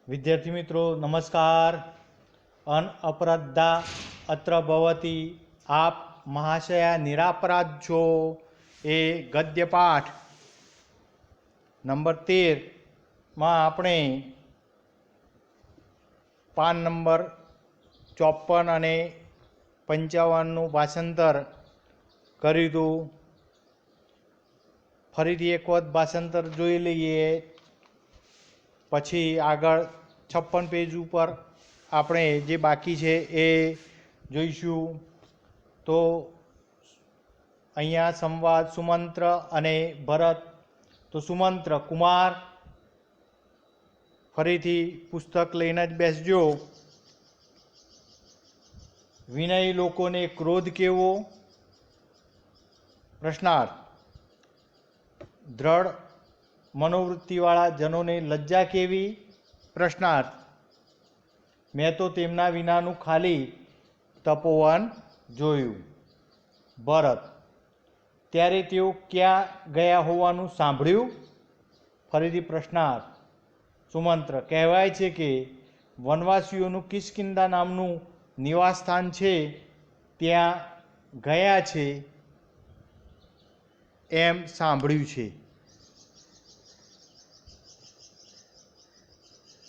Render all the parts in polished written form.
विद्यार्थी मित्रों नमस्कार। अन अपराधा अत्र भवति आप महाशया निरापराधो ए गद्य पाठ नंबर 13 में आपणे पान नंबर 54 અને 55 भाषांतर कर्युं। फरीथी एक वखत भाषांतर जोई लईए, पछी आगळ 56 पेज पर આપણે જે બાકી છે એ જોઈશું। તો અહીંયા સંવાદ સુમંત્ર અને ભરત। તો સુમંત્ર કુમાર ફરીથી પુસ્તક લઈને જ બેસજો। વિનય લોકોને ક્રોધ કેવો? પ્રશ્નાર્થ। દ્રઢ मनोवृत्तिवाळा जनोने लज्जा केवी? प्रश्नार्थ। मैं तो तेमना विनानु खाली तपोवन जोयु। भरत। त्यारे तेओ क्या गया होवानुं सांभळ्युं? फरीथी प्रश्नार्थ। सुमंत्र कहेवाय छे के वनवासीओनुं किष्किंधा नामनुं निवासस्थान छे त्यां गया छे एम सांभळ्युं छे।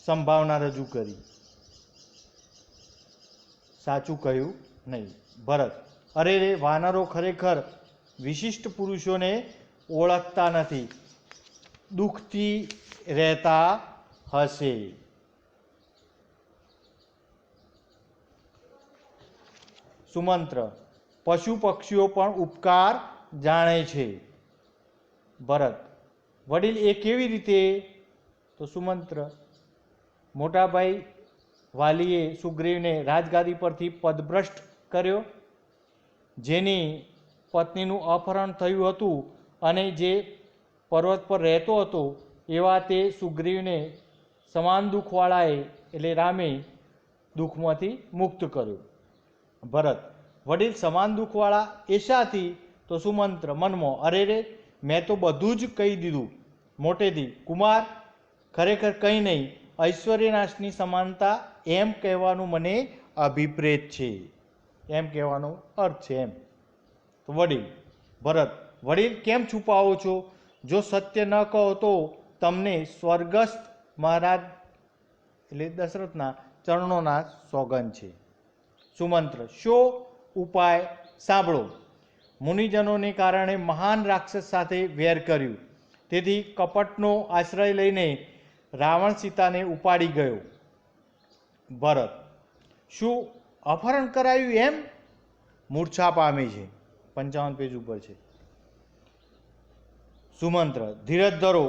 संभावना रजू करी, साचू कहूं नहीं। भरत। अरे रे वानरो खरेखर विशिष्ट पुरुषों ने ओळखता नथी, दुखती रहता हशे। सुमंत्र पशु पक्षीओ पण उपकार जाणे छे। भरत। वडील ए केवी रीते? तो सुमंत्र मोटा भाई वालीए सुग्रीव ने राजगादी परथी पदभ्रष्ट कर्यो, जेनी पत्नीनुं अपहरण थयुं हतुं अने जे पर्वत पर रहतो हतो एवा ते सुग्रीवने समान दुखवाळाए एटले रामे दुखमांथी मुक्त कर्यो। भरत। वडील समान दुखवाळा ए शाथी? तो सुमंत्र मनमा अरे रे मैं तो बधुं ज कही दीधुं मोटेथी। कुमार खरेखर कहीं नहीं, ऐश्वर्यनाशनी समानता एम कहेवानुं मने अभिप्रेत छे, एम कहेवानो अर्थ छे एम। तो वडील। भरत। वडील केम छुपावो छो? जो सत्य न कहो तो तमने स्वर्गस्थ महाराज एटले दशरथना चरणोना सोगंद छे। सुमंत्र शो उपाय सांभळो। मुनिजनोने कारणे महान राक्षस साथे वेर कर्युं, तेथी कपटनो आश्रय लईने रावण सीता ने उपाड़ी गयो। भरत। शू अपहरण करायु एम? मूर्छा पामी छे। 55 पेज पर छे। सुमंत्र धीरज धरो,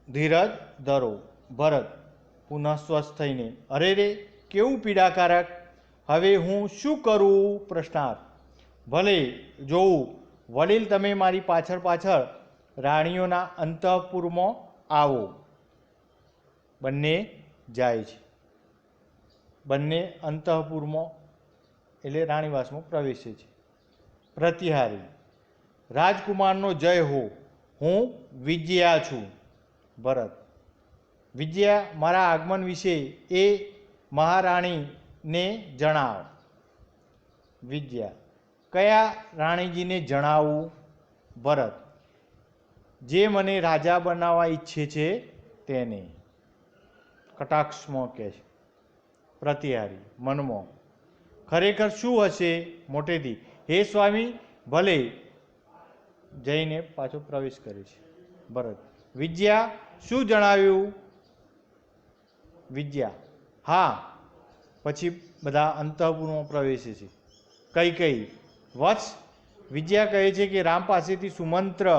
धीरज धरो। भरत पुनः स्वस्थ थईने अरे रे केवुं पीड़ाकारक, हवे हूँ शू करूँ? प्रश्नार्थ। भले जोऊं वडील तमे मारी पाछळ पाछळ राणीओना अंतःपुरमां आवो। बन्ने जाय छे। बन्ने अंतःपुरमां एटले राणीवासमां प्रवेशे छे। प्रतिहारी। राजकुमारनो जय हो, हूँ विजया छूं। भरत। विजया मारा आगमन विषे ए महाराणी ने जणाव। विजया। कया राणीजी ने जणावुं? भरत। जे मने राजा बनावा इच्छे छे तेने। कटाक्षमां कहे छे। प्रतिहारी मनमा खरेखर शू हशे? मोटेथी हे स्वामी भले जईने पाछो प्रवेश करे छे। भरत। विजया शू जणाव्युं? विजया हाँ। पछी बधा अंतःपुरमां प्रवेशे छे। कई कई वत्स। विजया कहे छे कि राम पासेथी सुमंत्र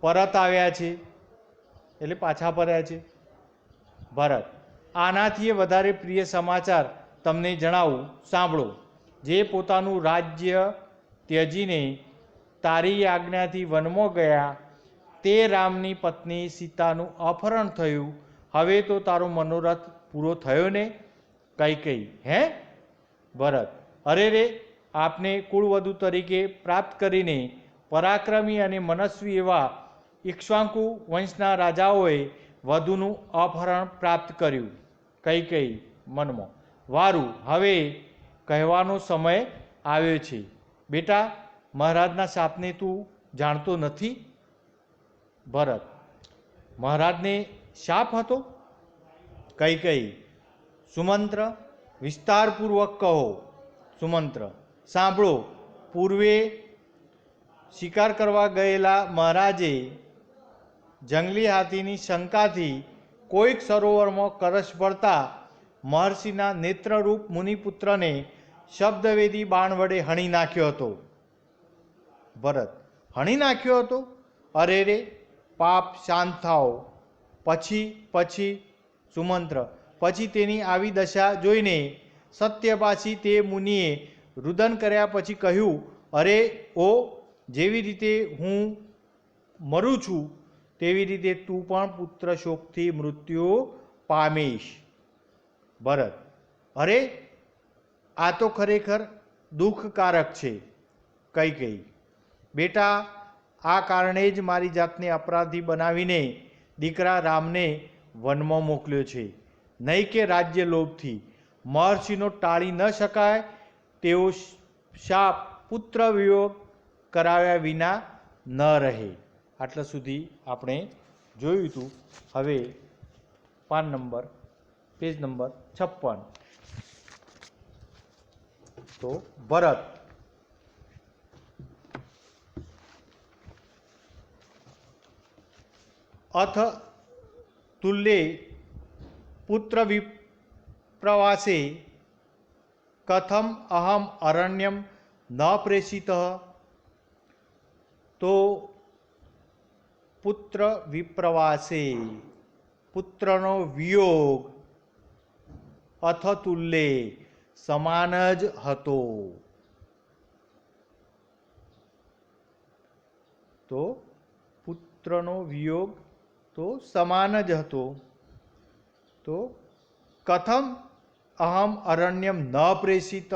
परत आव्या छे एटले पाछा फर्या छे। भरत। आनाथी वधारे प्रिय समाचार तमने जणावुं, सांभळो। जे पोतानुं राज्य त्यजीने तारी आज्ञाथी वनमां गया ते रामनी पत्नी सीतानुं अपहरण थयुं, हवे तो तारो मनोरथ पूरो थयो ने? कैकेयी हे? भरत। अरे रे आपने कुलवधू तरीके प्राप्त करीने पराक्रमी अने मनस्वी एवा इक्ष्वाकु वंशना राजाओए વધુનું અપહરણ પ્રાપ્ત કર્યું. કૈકેયી મનમાં, વારું, હવે કહેવાનો સમય આવ્યો છે. બેટા, મહારાજના શાપને તું જાણતો નથી? ભરત, મહારાજને શાપ હતો? કૈકેયી, સુમંત્ર, વિસ્તારપૂર્વક કહો. સુમંત્ર, સાંભળો. પૂર્વે શિકાર કરવા ગયેલા મહારાજે જંગલી હાથીની શંકાથી કોઈક સરોવરમાં કરશ પડતા મહર્ષિના નેત્રરૂપ મુનિપુત્રને શબ્દવેદી બાણ વડે હણી નાખ્યો હતો. ભરત, હણી નાખ્યો હતો? અરે રે, પાપ, શાંત થાઓ. પછી સુમંત્ર, પછી તેની આવી દશા જોઈને સત્યપાશી તે મુનિએ રુદન કર્યા પછી કહ્યું, અરે ઓ, જેવી રીતે હું મરું છું તેવી રીતે તું પણ પુત્ર શોકથી મૃત્યુ પામીશ. ભરત, અરે, આ તો ખરેખર દુઃખકારક છે. કૈકેયી, બેટા, આ કારણે જ મારી જાતને અપરાધી બનાવીને દીકરા રામને વનમાં મોકલ્યો છે. નહીં કે રાજ્ય લોભથી. મહર્ષિનો ટાળી ન શકાય તેવો શાપ પુત્ર વિયોગ કરાવ્યા વિના ન રહે. આટલા સુધી આપણે જોયું હતું. હવે પેજ નંબર 56. તો ભરત, અથ તુલ્યે પુત્ર વિપ્રવાસે કથમ અહમ અરણ્યમ ન પ્રેષિત. તો પુત્ર વિપ્રવાસે, પુત્રનો વિયોગ અથ તુલ્યે સમાન જ હતો. તો પુત્રનો વિયોગ તો સમાન જ હતો. તો કથમ અહમ અરણ્યમ ન પ્રેષિત,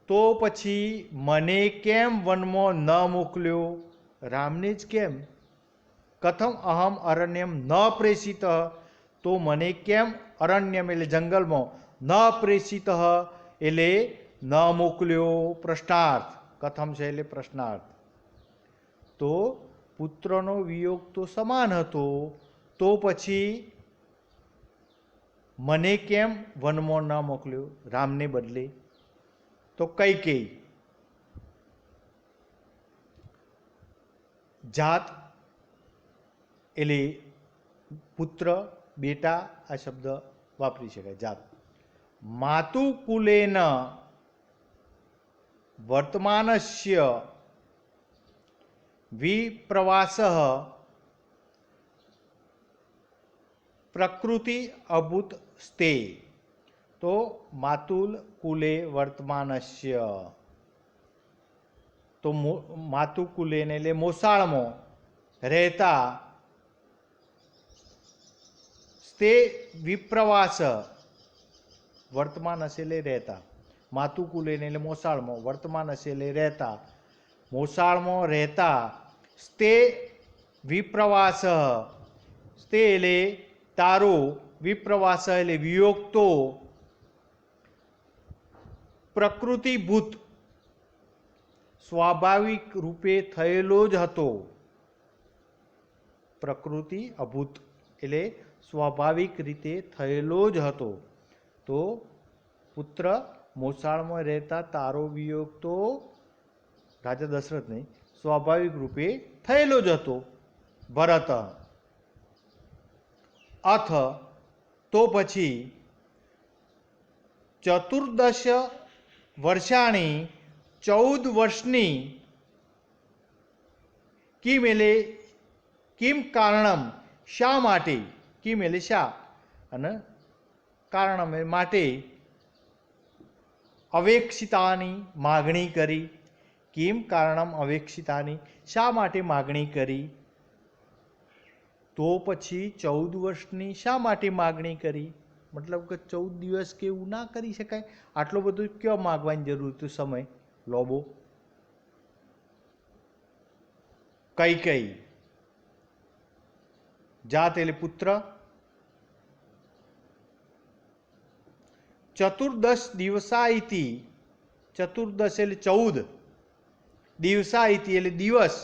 તો પછી મને કેમ વનમાં ન મોકલ્યો? રામને જ કેમ? કથમ અહમ અરણ્યમ ન પ્રેષિત, તો મને કેમ અરણ્યમ એટલે જંગલમાં ન પ્રેષિત એટલે ન મોકલ્યો? પ્રશ્નાર્થ. કથમ છે એટલે પ્રશ્નાર્થ. તો પુત્રનો વિયોગ તો સમાન હતો, તો પછી મને કેમ વનમાં ન મોકલ્યો રામને બદલે? તો કૈકેયી, જાત એટલે પુત્ર, બેટા, આ શબ્દ વાપરી શકાય. જાત. માતુકુલેન વર્તમાનસ્ય વિપ્રવાસ પ્રકૃતિ અભૂત સ્તે. તો માતુલ કુલે વર્તમાનસ્ય, તો માતુકુલે એટલે મોસાળમાં રહેતા તે વિપ્રવાસ, વર્તમાન હશે એટલે રહેતા. માતુકુલે એટલે મોસાળમાં, વર્તમાન હશે એટલે રહેતા. મોસાળમાં રહેતા તે વિપ્રવાસ, તે એટલે તારો, વિપ્રવાસ એટલે વિયોગ તો પ્રકૃતિભૂત સ્વાભાવિક રૂપે થયેલો જ હતો. પ્રકૃતિ અભૂત એટલે સ્વાભાવિક રીતે થયેલો જ હતો. તો પુત્ર મોસાળમાં રહેતા તારો વિયોગ તો રાજા દશરથ નહીં, સ્વાભાવિક રૂપે થયેલો જ હતો. ભરત, અથ, તો પછી 14 વર્ષાણી, 14 વર્ષની કિમ એટલે કિમ કારણમ, શા માટે? કિમ એટલે શા, અને કારણમ માટે અવેક્ષિતાની માગણી કરી. કિમ કારણમ અવેક્ષિતાની, શા માટે માગણી કરી? તો પછી 14 વર્ષની શા માટે માગણી કરી? મતલબ કે 14 દિવસ કે એવું ના કરી શકાય? આટલો બધો ક્યાં માગવાની જરૂર હતી? સમય લોબો. કૈકેયી, જાત એટલે પુત્ર. ચતુર્દશ દિવસા ઇતિ, ચતુર્દશ એટલે 14, દિવસા ઇતિ એટલે દિવસ,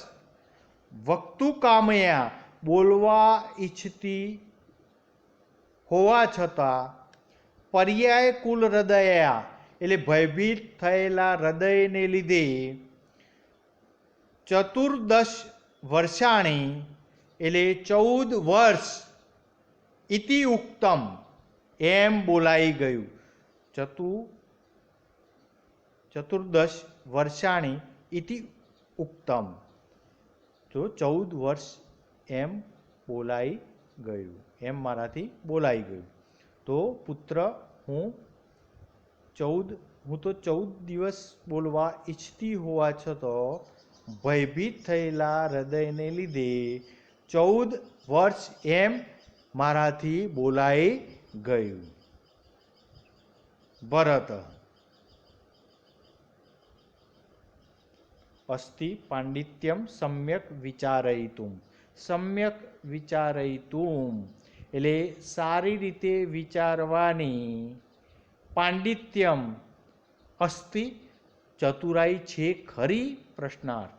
વક્તુ કામયા બોલવા ઈચ્છતી હોવા છતાં, પર્યાય કુલ હૃદયા એટલે ભયભીત થયેલા હૃદયને લીધે, ચતુર્દશ વર્ષાણી એટલે 14 વર્ષ, ઇતિ ઉક્તમ એમ બોલાઈ ગયું. ચતુર્દશ વર્ષાણી ઇતિ ઉક્તમ, તો 14 વર્ષ એમ બોલાઈ ગયું, એમ મારાથી બોલાઈ ગયું. તો પુત્ર હું તો 14 દિવસ બોલવા ઈચ્છતી હોવા છતાં ભયભીત થયેલા હૃદયને લીધે 14 વર્ષ એમ મારાથી બોલાઈ ગયું. ભરત અસ્તિ પાંડિત્યમ સમ્યક વિચારયિતુમ, સમ્યક વિચારયિતુમ એટલે સારી રીતે વિચારવાની, પાંડિત્યમ અસ્તિ ચતુરાઈ છે ખરી, પ્રશ્નાર્થ.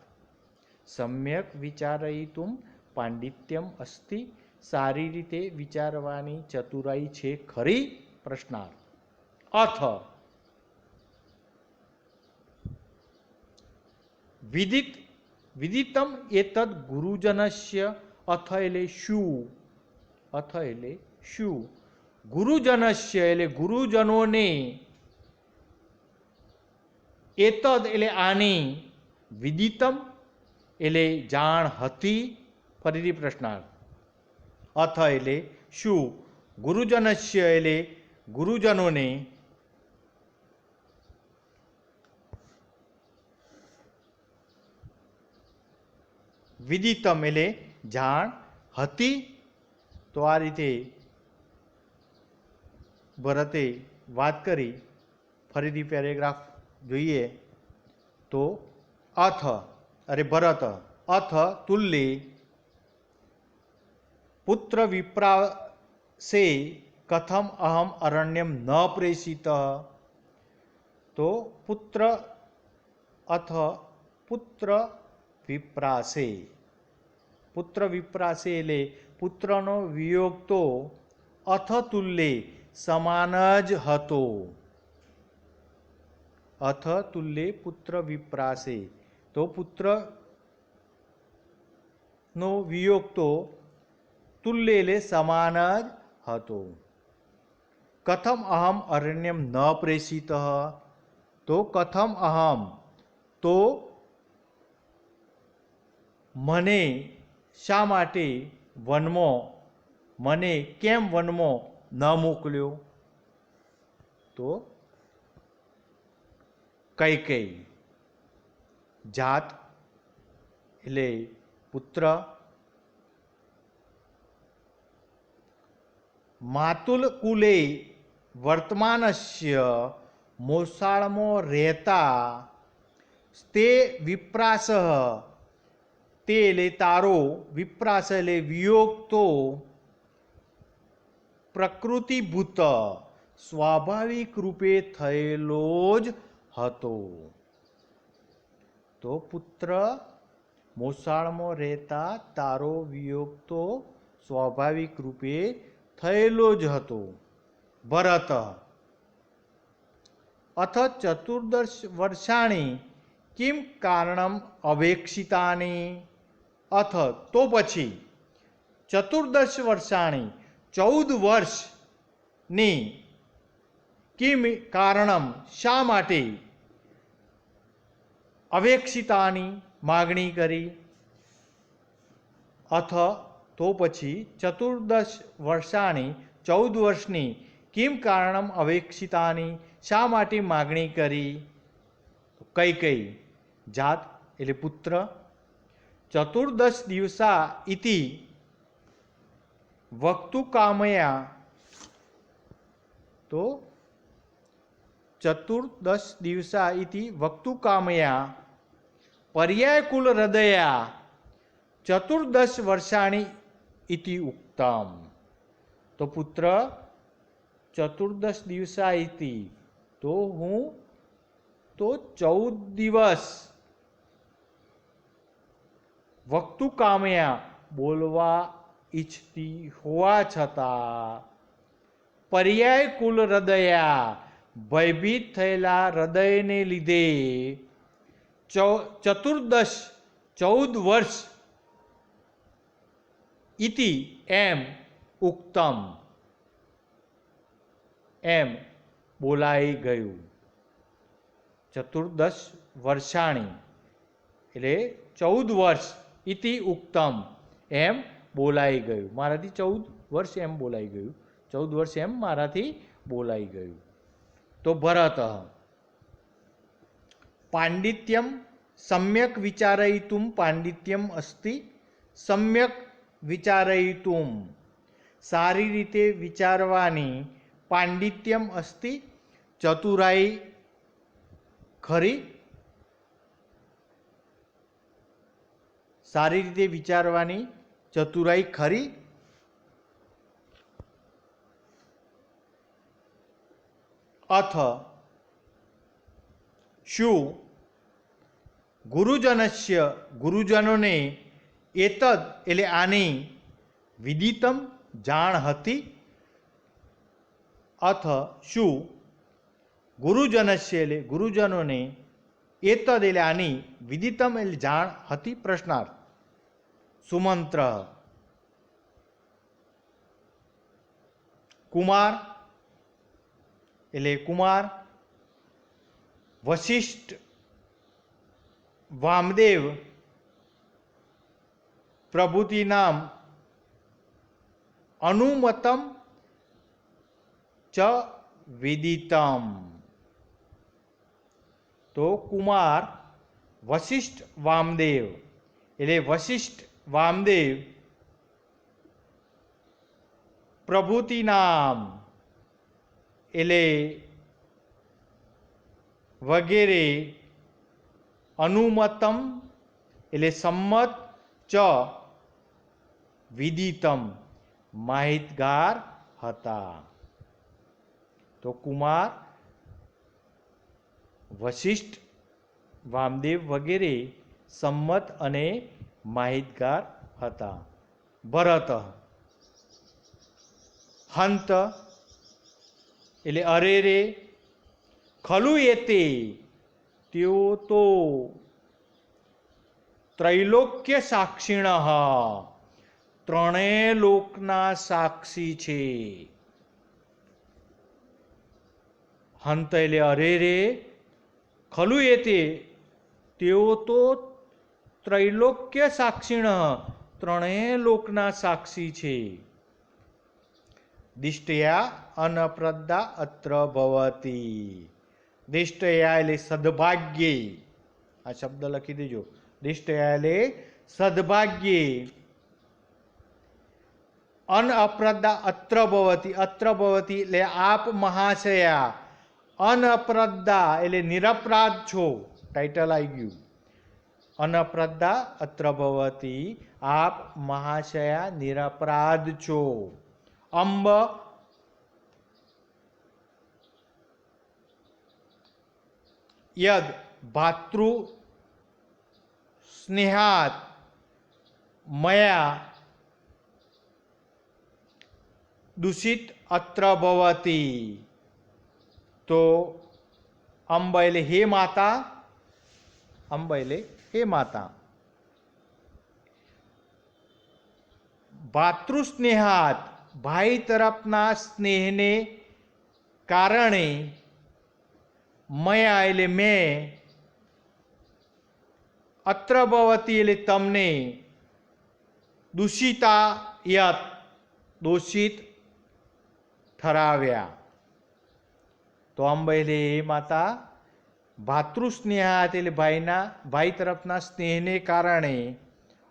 સમ્યક વિચારયિતુમ પાંડિત્યમ અસ્તિ, સારી રીતે વિચારવાની ચતુરાઈ છે ખરી, પ્રશ્નાર્થ. અથ વિદિતમ એતદ ગુરુજનસ્ય, અથ એટલે શું, અથ એટલે શું, ગુરુજનસ્ય એટલે ગુરુજનોને, એતદ એટલે આની, વિદિતમ એટલે જાણ હતી, ફરીથી પ્રશ્નાર્થ. અથ એટલે શું, ગુરુજનસ્ય એટલે ગુરુજનોને, વિદિતમ એટલે જાણ હતી. તો આ રીતે ભરતે વાત કરી. ફરીથી પેરેગ્રાફ જોઈએ તો, અથ અરે ભરત અથ તુલ્લે પુત્ર વિપ્રાસે કથમ અહમ અરણ્યમ ન પ્રેષિત. તો પુત્ર અથ પુત્ર વિપ્રાસે, પુત્ર વિપ્રાસે એટલે પુત્રનો વિયોગ તો અથ તુલ્લે સમાન જ હતો. અથ તુલ્લે પુત્ર વિપ્રાસે, તો પુત્ર નો વિયોગ તો તુલ્ય એટલે સમાન જ હતો. કથમ અહમ અરણ્યમ ન પ્રેષિત, તો કથમ અહમ તો મને શા માટે વનમાં, મને કેમ વનમાં ન મોકલ્યો. તો કૈકેયી, જાત એટલે પુત્ર, માતુલ કુલે વર્તમાનસ્ય મોસાળમાં રહેતા, તે વિપ્રાસ તે એટલે તારો, વિપ્રાસ એટલે વિયોગ તો પ્રકૃતિભૂત સ્વાભાવિક રૂપે થયેલો જ હતો. તો પુત્ર મોસાળમાં રહેતા તારો વિયોગ તો સ્વાભાવિક રૂપે થયેલો જ હતો. ભરત અથ ચતુર્દશ વર્ષાણી કિમ કારણમ અવેક્ષિતાની, અથ તો પછી, ચતુર્દશ વર્ષાણી 14 વર્ષની, કિમ કારણમ શા માટે, અવેક્ષિતાની માગણી કરી. અથ તો પછી, ચતુર્દશ વર્ષાણી 14 વર્ષની, કિમ કારણમ અવેક્ષિતાની શા માટે માગણી કરી. કૈકેયી, જાત એટલે પુત્ર, ચતુર્દશ દિવસા ઇતિ વક્તુ કામયા, તો ચતુર્દશ દિવસા ઇતિ વક્તુ કામયા, પર્યાય કુલ હૃદયા ચતુર્દશ વર્ષાણી ઇતિ ઉક્ત. उक्तम। तो पुत्र चतुर्दश दिवसा इति, तो हूँ तो 14 દિવસ વક્તુ કામયા બોલવા ઈચ્છતી હોવા છતાં પર્યાય કુલ હૃદયા ભયભીત થયેલા હૃદયને લીધે ચતુર્દશ 14 વર્ષ ઇતિ એમ ઉક્તમ એમ બોલાઈ ગયું. ચતુર્દશ વર્ષાણી એટલે 14 વર્ષ ઇતિ ઉક્તમ એમ બોલાઈ ગયું. મારાથી 14 વર્ષ એમ બોલાઈ ગયું. 14 વર્ષ એમ મારાથી બોલાઈ ગયું. તો ભરત પાંડિત્યમ સમ્યક વિચારયિતુમ પાંડિત્યમ અસ્તિ. સમ્યક વિચારયિતુમ સારી રીતે વિચારવાની, પાંડિત્યમ અસ્તિ ચતુરાઈ ખરી, સારી રીતે વિચારવાની ચતુરાઈ ખરી. અથ શું ગુરુજનસ્ય ગુરુજનોને એતદ એટલે આની વિદિતમ જાણ હતી. અથ શું ગુરુજનસ્ય એટલે ગુરુજનોને એતદ એટલે આની વિદિતમ એટલે જાણ હતી. પ્રશ્નાર્થ. સુમંત્ર કુમાર એટલે કુમાર, વશિષ્ઠ વામદેવ પ્રભૃતિ નામ અનુમતમ ચ વિદિતમ. તો કુમાર વશિષ્ઠ વામદેવ એટલે વશિષ્ઠ વામદેવ પ્રભૃતિ નામ એટલે વગેરે, અનુમતમ એટલે સંમત, ચ વિદિતમ માહિતગાર હતા. તો કુમાર વશિષ્ઠ વામદેવ વગેરે સંમત અને માહિતગાર હતા. ભરત હંત એટલે અરે રે, ખલુ એતે તેઓ તો ત્રૈલોક્ય સાક્ષિણ ત્રણેય લોકના સાક્ષી છે. હંત એટલે અરે રે, ખલુ એતે તેઓ તો ત્રૈલોક્ય સાક્ષિણ ત્રણેય લોકના સાક્ષી છે. દિષ્ટયા અનપ્રદ્ધા અત્ર ભવતી. દિષ્ટયા એટલે સદભાગ્યે, આ શબ્દ લખી દેજો. દિષ્ટયા એટલે સદભાગ્યે, અનઅપ્રદ્ધા અત્ર ભવતી. અત્ર ભવતી એટલે આપ મહાશયા. અનઅપ્રદ્ધા એટલે નિરપરાધ છો. ટાઇટલ આવી ગયું. અનપ્રદ્ધા અત્ર ભવતી આપ મહાશયા નિરપરાધ છો. અંબ યદ ભાતૃ સ્નેહાત મયા દૂષિત અત્ર ભવતી. તો અંબ એટલે હે માતા. અંબ એટલે હે માતા. ભાતૃસ્નેહાત ભાઈ તરફના સ્નેહને કારણે, મયા એટલે મેં, અત્ર ભવતી એટલે તમને, દૂષિતા યત દોષિત ઠરાવ્યા. તો અંબ એટલે હે માતા. ભાતૃસ્નેહાત એટલે ભાઈ તરફના સ્નેહને કારણે,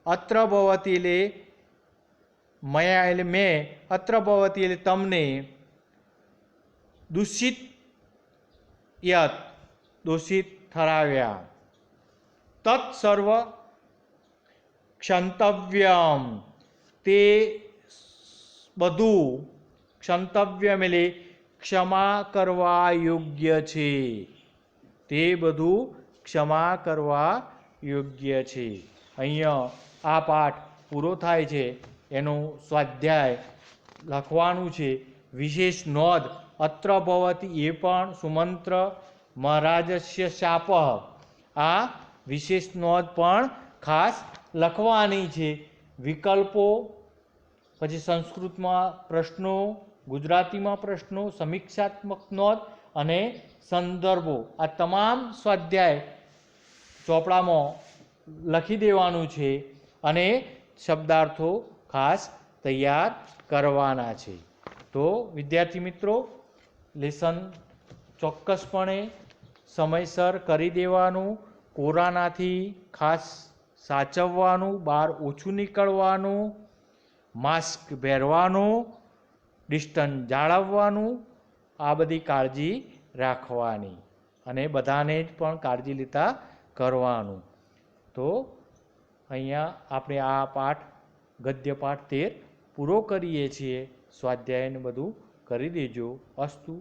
અત્ર ભવતી એટલે મયા એટલે મેં, અત્ર ભવતી એટલે તમને, દૂષિત યત દોષિત ઠરાવ્યા. તત્સર્વ ક્ષંતવ્યમ તે બધું ક્ષંતવ્ય એટલે ક્ષમા કરવા યોગ્ય છે, તે બધું ક્ષમા કરવા યોગ્ય છે. અહીંયા આ પાઠ પૂરો થાય છે. એનું સ્વાધ્યાય લખવાનું છે. વિશેષ નોંધ અત્ર ભવતી એ પણ સુમંત્ર મહારાજસ્ય શાપઃ, આ વિશેષ નોંધ પણ ખાસ લખવાની છે. વિકલ્પો, પછી સંસ્કૃતમાં પ્રશ્નો, ગુજરાતીમાં પ્રશ્નો, સમીક્ષાત્મક નોંધ અને સંદર્ભો, આ તમામ સ્વાધ્યાય ચોપડામાં લખી દેવાનું છે અને શબ્દાર્થો ખાસ તૈયાર કરવાના છે. તો વિદ્યાર્થી મિત્રો, લેસન ચોક્કસપણે સમયસર કરી દેવાનું, કોરોનાથી ખાસ સાચવવાનું, બહાર ઓછું નીકળવાનું, માસ્ક પહેરવાનું, ડિસ્ટન્સ જાળવવાનું, આ બધી કાળજી રાખવાની અને બધાને જ પણ કાળજી લેતા કરવાનું. તો અહીંયા આપણે આ પાઠ ગદ્ય પાઠ 13 પૂરો કરીએ છીએ. સ્વાધ્યાયને બધું કરી દેજો. અસ્તુ.